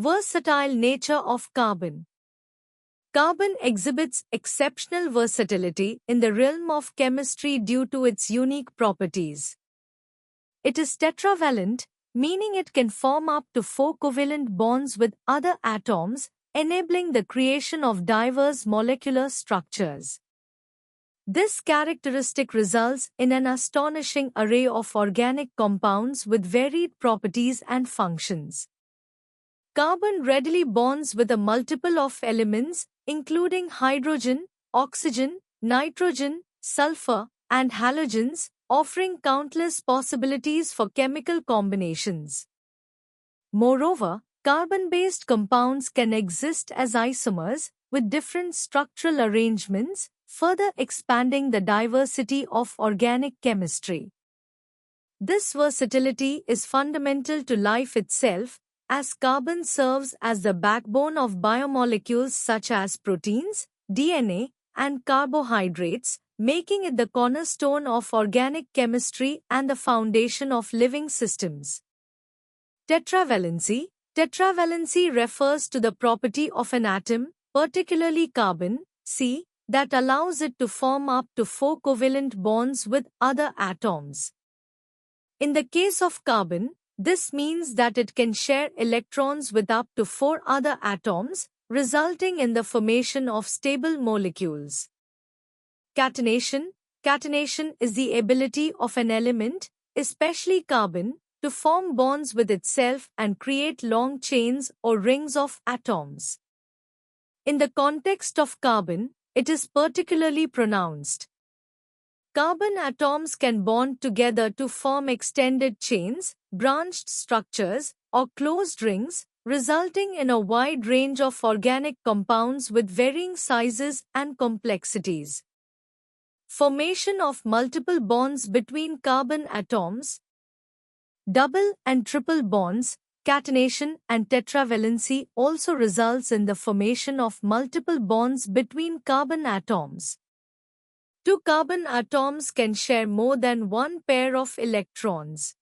Versatile nature of carbon. Carbon exhibits exceptional versatility in the realm of chemistry due to its unique properties. It is tetravalent, meaning it can form up to 4 covalent bonds with other atoms, enabling the creation of diverse molecular structures. This characteristic results in an astonishing array of organic compounds with varied properties and functions. Carbon readily bonds with a multiple of elements, including hydrogen, oxygen, nitrogen, sulfur, and halogens, offering countless possibilities for chemical combinations. Moreover, carbon-based compounds can exist as isomers, with different structural arrangements, further expanding the diversity of organic chemistry. This versatility is fundamental to life itself, as carbon serves as the backbone of biomolecules such as proteins, DNA, and carbohydrates, making it the cornerstone of organic chemistry and the foundation of living systems. Tetravalency. Tetravalency refers to the property of an atom, particularly carbon, C, that allows it to form up to 4 covalent bonds with other atoms. In the case of carbon, this means that it can share electrons with up to 4 other atoms, resulting in the formation of stable molecules. Catenation. Catenation is the ability of an element, especially carbon, to form bonds with itself and create long chains or rings of atoms. In the context of carbon, it is particularly pronounced. Carbon atoms can bond together to form extended chains, branched structures, or closed rings, resulting in a wide range of organic compounds with varying sizes and complexities. Formation of multiple bonds between carbon atoms. Double and triple bonds, catenation and tetravalency also results in the formation of multiple bonds between carbon atoms. 2 carbon atoms can share more than one pair of electrons.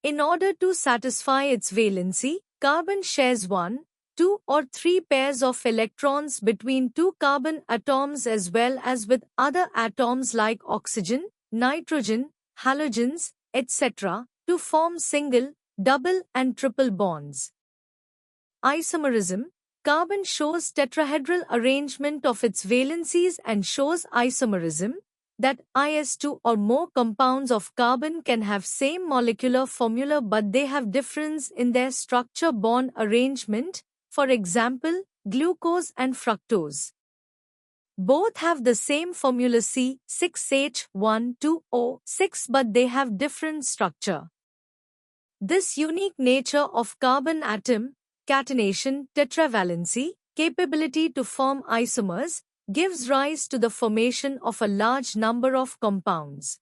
In order to satisfy its valency, carbon shares 1, 2 or 3 pairs of electrons between 2 carbon atoms as well as with other atoms like oxygen, nitrogen, halogens, etc., to form single, double and triple bonds. Isomerism. Carbon shows tetrahedral arrangement of its valencies and shows isomerism, that is2 or more compounds of carbon can have same molecular formula but they have difference in their structure bond arrangement, for example, glucose and fructose. Both have the same formula C6H12O6 but they have different structure. This unique nature of carbon atom, catenation, tetravalency, capability to form isomers, gives rise to the formation of a large number of compounds.